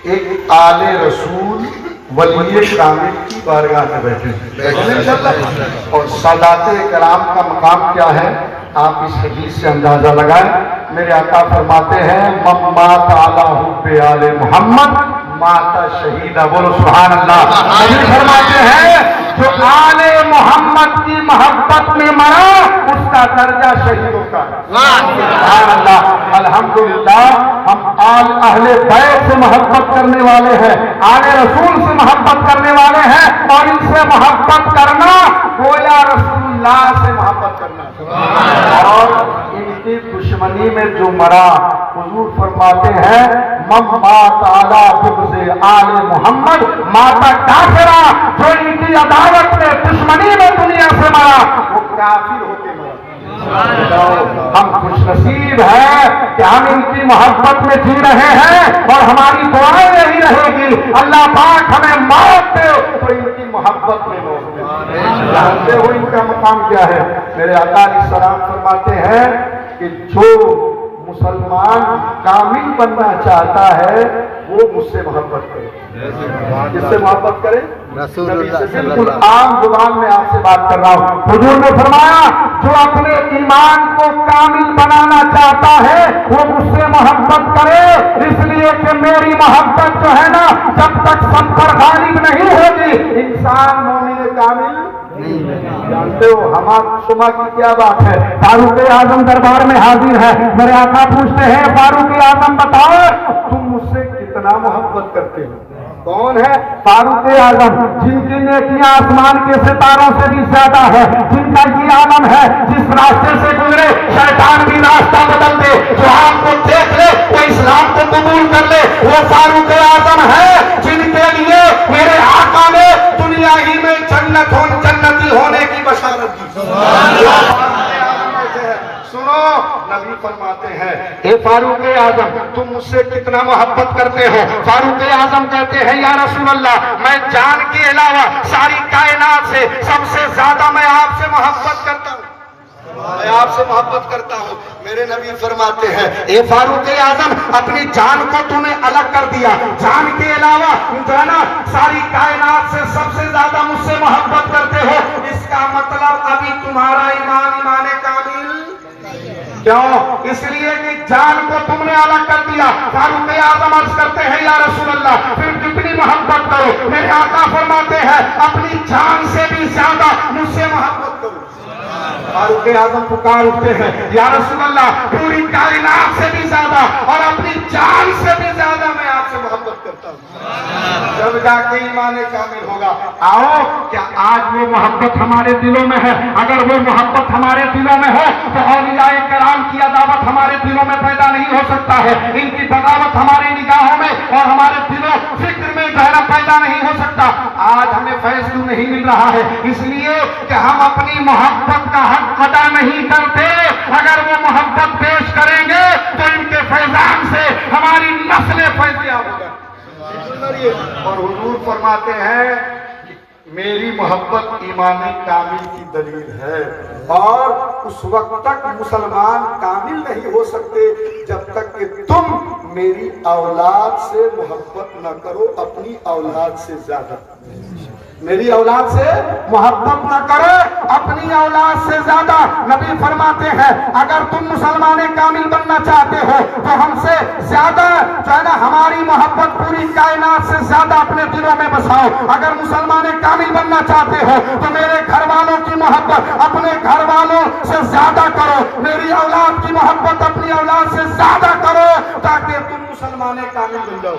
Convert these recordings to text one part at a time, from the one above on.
ایک آل رسول ولی کامل کی بارگاہ میں بیٹھے اور سادات کرام کا مقام کیا ہے آپ اس حدیث سے اندازہ لگائیں. میرے آقا فرماتے ہیں من مات علی حب آل محمد مات شہیدہ. بولو سبحان اللہ. نبی فرماتے ہیں جو آل محمد کی محبت میں مرا اس کا درجہ شہیدوں کا. سبحان اللہ. الحمدللہ ہم اہل بیت سے محبت کرنے والے ہیں, آل رسول سے محبت کرنے والے ہیں, اور ان سے محبت کرنا گویا رسول اللہ سے محبت کرنا. اور ان کی دشمنی میں جو مرا حضور فرماتے ہیں من مات علی بغض آل محمد مات کافرا. جو ان کی عداوت میں دشمنی میں دنیا سے مرا وہ کافر ہو کے مرا. ہم خوش نصیب ہیں کہ ہم ان کی محبت میں جی رہے ہیں اور ہماری دعائیں یہی رہے گی اللہ پاک ہمیں موت دے تو ان کی محبت میں موت دے. جانتے ہو ان کا مقام کیا ہے؟ میرے آقا علیہ السلام فرماتے ہیں کہ جو مسلمان کامل بننا چاہتا ہے وہ مجھ سے محبت کرے. کس سے محبت کرے؟ نبی سے. بالکل عام زبان میں آپ سے بات کر رہا ہوں. حضور نے فرمایا جو اپنے ایمان کو کامل بنانا چاہتا ہے وہ مجھ سے محبت کرے, اس لیے کہ میری محبت جو ہے نا جب تک سب پر غالب نہیں ہوگی انسان مومن کامل. جانتے ہو ہمارا شما کی کیا بات ہے؟ فاروق اعظم دربار میں حاضر ہے. میرے آقا پوچھتے ہیں فاروق اعظم بتاؤ تم مجھ سے کتنا محبت کرتے ہو؟ کون ہے؟ فاروق اعظم جن کی نیکیاں آسمان کے ستاروں سے بھی زیادہ ہے, جن کا یہ عالم ہے جس راستے سے گزرے شیطان بھی راستہ بدل دے, جو آپ کو دیکھ لے وہ اسلام کو قبول کر لے, وہ فاروق اعظم ہے جن کے لیے میرے آقا نے دنیا ہی میں جنتی ہونے کی بشارت دی. سنو نبی فرماتے ہیں اے فاروق اعظم تم مجھ سے کتنا محبت کرتے ہو؟ فاروق اعظم کہتے ہیں یا رسول اللہ میں جان کے علاوہ ساری کائنات سے سب سے زیادہ میں آپ سے محبت کرتا ہوں. میں آپ سے محبت کرتا ہوں. میرے نبی فرماتے ہیں اے فاروق اعظم اپنی جان کو تم نے الگ کر دیا, جان کے علاوہ جو ہے نا ساری کائنات سے سب سے زیادہ مجھ سے محبت کرتے ہو. اس کا مطلب ابھی تمہارا ایمان کامل. کیوں؟ اس لیے کہ جان کو تم نے الگ کر دیا. فاروق اعظم عرض کرتے ہیں یا رسول اللہ پھر کتنی محبت کرو؟ میرے آقا فرماتے ہیں اپنی جان سے بھی زیادہ مجھ سے محبت کرو. فاروق اعظم پکار اٹھتے ہیں یا رسول اللہ پوری کائنات سے بھی زیادہ اور اپنی جان سے بھی زیادہ میں آپ سے محبت کرتا ہوں. جب جا کے ایمان کامل ہوگا. آؤ کیا آج وہ محبت ہمارے دلوں میں ہے؟ اگر وہ محبت ہمارے دلوں میں ہو تو اولیاء کرام کی عداوت ہمارے دلوں میں پیدا نہیں ہو سکتا ہے, ان کی بغاوت ہماری نگاہوں میں اور ہمارے دلوں فکر میں جو ہے نا پیدا نہیں ہو سکتا. آج ہمیں فیض نہیں مل رہا ہے اس لیے کہ ہم اپنی محبت کا حق ادا نہیں کرتے. اگر وہ محبت پیش کریں گے تو ان کے فیضان سے ہماری نسلیں فیضیاب ہوگا. اور حضور فرماتے ہیں میری محبت ایمان کامل کی دلیل ہے, اور اس وقت تک مسلمان کامل نہیں ہو سکتے جب تک کہ تم میری اولاد سے محبت نہ کرو اپنی اولاد سے زیادہ. میری اولاد سے محبت نہ کرو اپنی اولاد سے زیادہ. نبی فرماتے ہیں اگر تم مسلمان کامل بننا چاہتے ہو تو ہم سے زیادہ جو ہے نا ہماری محبت پوری کائنات سے زیادہ اپنے دلوں میں بساؤ. اگر مسلمان کامل بننا چاہتے ہو تو میرے گھر والوں کی محبت اپنے گھر والوں سے زیادہ کرو, میری اولاد کی محبت اپنی اولاد سے زیادہ کرو تاکہ تم مسلمان کامل بن جاؤ.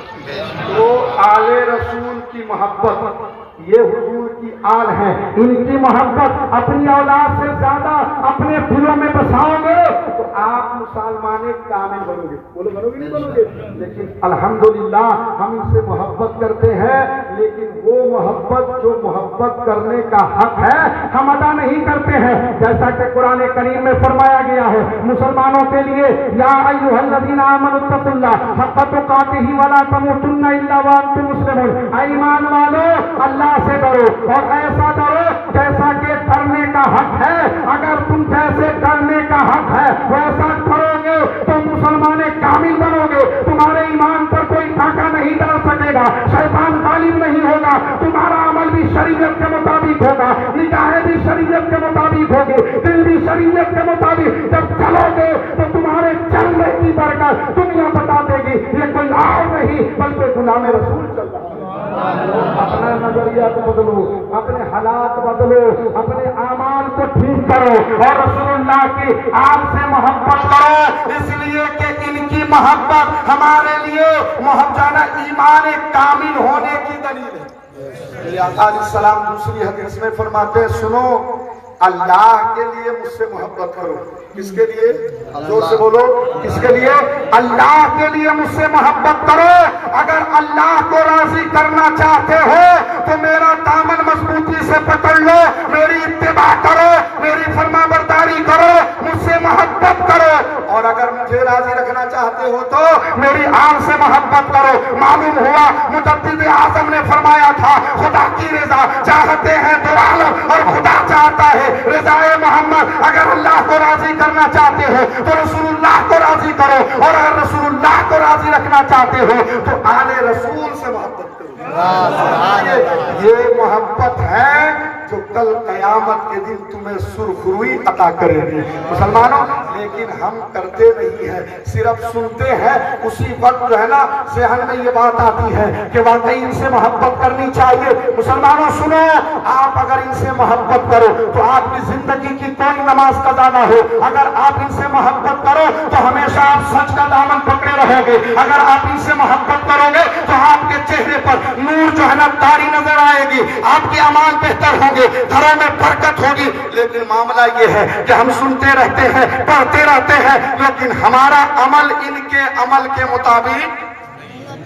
تو آل رسول کی محبت یہ حضور کی آل ہے, ان کی محبت اپنی اولاد سے زیادہ اپنے دلوں میں بساؤ گے تو آپ مسلمان کامل بنو گے. بولو بنو گے نہیں بنو گے؟ لیکن الحمدللہ ہم ان سے محبت کرتے ہیں, لیکن وہ محبت جو محبت کرنے کا حق ہے ہم ادا نہیں کرتے ہیں. جیسا کہ قرآن کریم میں فرمایا گیا ہے مسلمانوں کے لیے یا ایھا الذین آمنوا اتقوا اللہ حق تقاتہ ولا تموتن الا وانتم مسلمون. ایمان والو اللہ سے ڈرو اور ایسا ڈرو جیسا کہ ڈرنے کا حق ہے. اگر تم جیسے ڈرنے کا حق ہے ویسا کرو گے تو مسلمان کامل بنو گے. تمہارے ایمان پر کوئی ڈاکہ نہیں ڈال سکے شریعت کے مطابق ہوگی، دل بھی شریعت کے مطابق جب چلو گے تو تمہارے چلنے کی برکت دنیا بتا دے گی یہ کوئی اور نہیں بلکہ غلام رسول چل رہا ہے۔ اپنا نظریات بدلو، اپنے حالات بدلو، اپنے اعمال کو ٹھیک کرو اور رسول اللہ کی آپ سے محبت کرو، اس لیے کہ ان کی محبت ہمارے لیے محبت ایمان کامل ہونے کی دلیل ہے۔ میرے آقا علیہ السلام دوسری حدیث میں فرماتے ہیں سنو، اللہ کے لیے مجھ سے محبت کرو۔ کس کے لیے؟ زور سے بولو، کس کے لیے؟ اللہ کے لیے مجھ سے محبت کرو۔ اگر اللہ کو راضی کرنا چاہتے ہو تو میرا دامن مضبوطی سے پکڑ لو، میری اتباع کرو، میری فرما برداری کرو، مجھ سے محبت کرو۔ اور اگر مجھے راضی رکھنا چاہتے ہو تو میری آن سے محبت کرو۔ معلوم ہوا مجدد اعظم نے فرمایا تھا خدا کی رضا چاہتے ہیں تو عالم اور خدا چاہتا ہے رضا محمد۔ اگر اللہ کو راضی کرنا چاہتے ہو تو رسول اللہ کو راضی کرو، اور اگر رسول اللہ کو راضی رکھنا چاہتے ہو تو آل رسول سے محبت کرو۔ یہ محبت ہے جو کل قیامت کے دن تمہیں سرخروئی عطا کرے گی مسلمانوں۔ لیکن ہم کرتے نہیں ہیں، صرف سنتے ہیں، اسی وقت جو ہے نا ذہن میں یہ بات آتی ہے کہ واقعی ان سے محبت کرنی چاہیے۔ مسلمانوں سنو، آپ اگر ان سے محبت کرو تو آپ کی زندگی کی کوئی نماز قضا نہ ہو۔ اگر آپ ان سے محبت کرو تو ہمیشہ آپ سچ کا دامن پکڑے رہو گے۔ اگر آپ ان سے محبت کرو گے تو آپ کے چہرے پر نور جو ہے نا طاری نظر آئے گی، آپ کے اعمال بہتر ہوں گے، گھروں میں برکت ہوگی۔ لیکن معاملہ یہ ہے کہ ہم سنتے رہتے ہیں، پڑھتے رہتے ہیں، لیکن ہمارا عمل ان کے عمل کے مطابق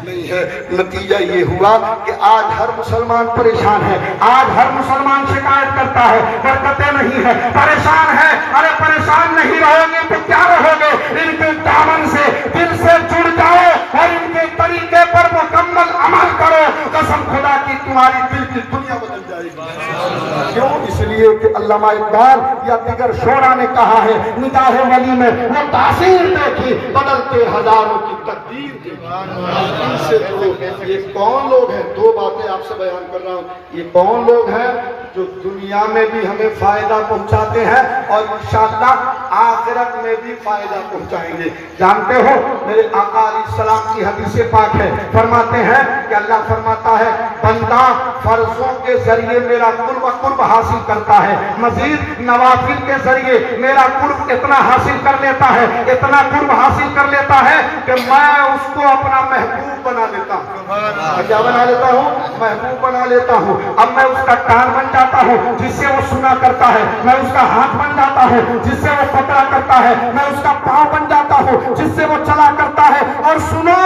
نہیں ہے۔ نتیجہ یہ ہوا کہ آج ہر مسلمان پریشان ہے، آج ہر مسلمان شکایت کرتا ہے برکتیں نہیں ہے، پریشان ہے۔ ارے پریشان نہیں رہو گے تو کیا رہو گے؟ ان کے دامن سے دل سے جڑ جاؤ اور ان کے طریقے پر مکمل عمل کرو، قسم خدا کی تمہاری دل کی دنیا بدل جائے گی۔ کیوں؟ اس لیے کہ علامہ اقبال یا دیگر شعراء نے کہا ہے نگاہ ولی میں وہ تاثیر دیکھی بدلتے ہزاروں کی تقدیر کی۔ سے تو یہ کون لوگ ہیں؟ دو باتیں آپ سے بیان کر رہا ہوں۔ یہ کون لوگ ہیں جو دنیا میں بھی ہمیں فائدہ پہنچاتے ہیں اور انشاءاللہ آخرت میں بھی فائدہ پہنچائیں گے؟ جانتے ہو میرے آقا علیہ السلام کی حدیث پاک ہے، فرماتے ہیں کہ اللہ فرماتا ہے بندہ فرضوں کے ذریعے میرا قرب حاصل کرتا ہے، مزید نوافل کے ذریعے میرا قرب اتنا حاصل کر لیتا ہے، اتنا قرب حاصل کر لیتا ہے کہ میں اس کو اپنا محبوب بنا لیتا ہوں۔ کیا بنا لیتا ہوں؟ محبوب بنا لیتا ہوں۔ اب میں اس کا کان بن جاتا ہوں جس سے وہ سنا کرتا ہے، میں اس کا ہاتھ بن جاتا ہوں جس سے وہ پکڑا کرتا ہے، میں اس کا پاؤں بن جاتا ہوں جس سے وہ چلا کرتا ہے۔ اور سنو،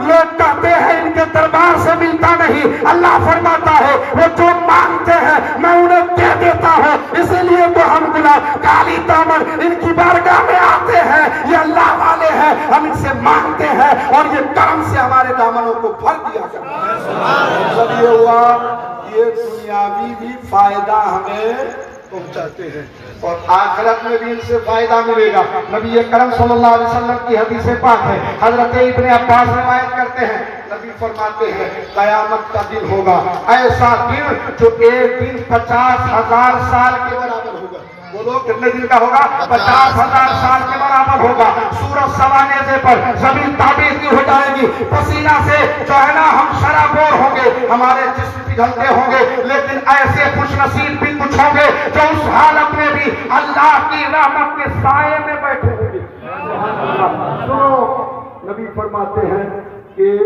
لوگ کہتے ہیں ان کے دربار سے ملتا نہیں، اللہ فرماتا ہے وہ جو مانگتے ہیں میں انہیں دے دیتا ہوں۔ اسی لیے تو ہم گناہ کالی دامن ان کی بارگاہ میں آتے ہیں، یہ اللہ والے ہیں، ہم ان سے مانگتے ہیں اور یہ کرم سے ہمارے دامنوں کو بھر دیا کرتا ہے۔ مطلب یہ ہوا یہ دنیاوی بھی فائدہ ہمیں پہنچاتے ہیں اور آخرت میں بھی ان سے فائدہ ملے گا۔ نبی کرم صلی اللہ علیہ وسلم کی حدیث پاک ہے، حضرت ابن عباس روایت کرتے ہیں، نبی فرماتے ہیں قیامت کا دن ہوگا ایسا دن جو ایک دن 50,000 سال کے برابر ہوگا۔ بولو کتنے دن کا ہوگا؟ 50,000 سال کے برابر ہوگا۔ سورج سوانیزے پر زمین تابیز کی ہو جائے گی، پسینہ سے جو ہے نا ہم شرابور ہوں گے، ہمارے جسم پگھلتے ہوں گے، لیکن ایسے خوش نصیب بھی کچھ ہوں گے جو اس حالت میں بھی اللہ کی رحمت کے سائے میں بیٹھے ہوں گے۔ سنو، نبی فرماتے ہیں کہ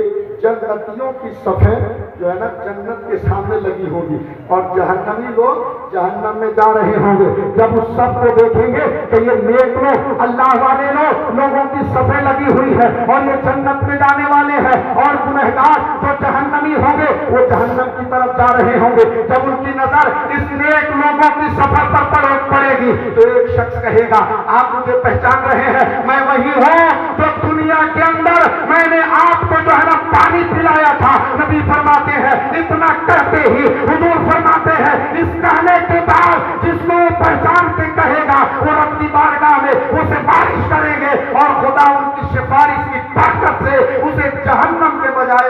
جنتیوں کی صفیں جو ہے نا جنت کے سامنے لگی ہوگی اور جہنمی لوگ جہنم میں جا رہے ہوں گے۔ جب اس سب کو دیکھیں گے کہ یہ نیک لوگ، اللہ والے لوگوں کی صفیں لگی ہوئی ہے اور یہ جنت میں جانے والے ہیں، اور گنہگار جو جہنمی ہوں گے وہ جہنم کی طرف جا رہے ہوں گے، جب ان کی نظر اس نیک لوگوں کی صفوں پر پڑے گی تو ایک شخص کہے گا آپ مجھے پہچان رہے ہیں، میں وہی ہوں جو دنیا کے اندر میں نے آپ کو جو ہے نا پانی پلایا تھا۔ نبی فرماتے ہیں اتنا کہتے ہی حضور فرماتے ہیں اس کہنے کے بعد جس کو پہچان کے کہے گا وہ رب کی بارگاہ میں اسے بارش کریں گے اور خدا ان کی سفارش کی طاقت سے اسے جہنم کے بجائے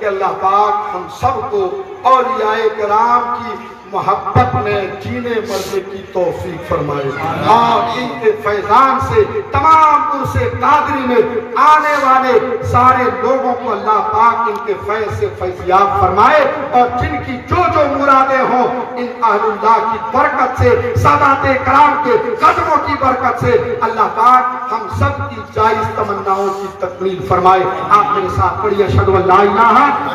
کہ اللہ پاک ہم سب کو اولیاء کرام کی محبت میں جینے مرنے کی توفیق فرمائے اور ان کے فیضان سے تمام عرص قادری میں آنے والے سارے لوگوں کو اللہ پاک ان کے فیض سے فیضیاب فرمائے اور جن کی جو جو مرادیں ہوں ان اہل اللہ کی برکت سے سادات کرام کے قدموں کی برکت سے اللہ پاک ہم سب کی جائز تمناؤں کی تکمیل فرمائے. آپ میرے ساتھ پڑھیے اشہد ان لا الہ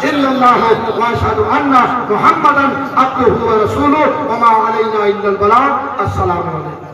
الا اللہ و اشہد ان محمدا عبدہ و رسولہ وما علینا الا البلاغ. السلام علیکم.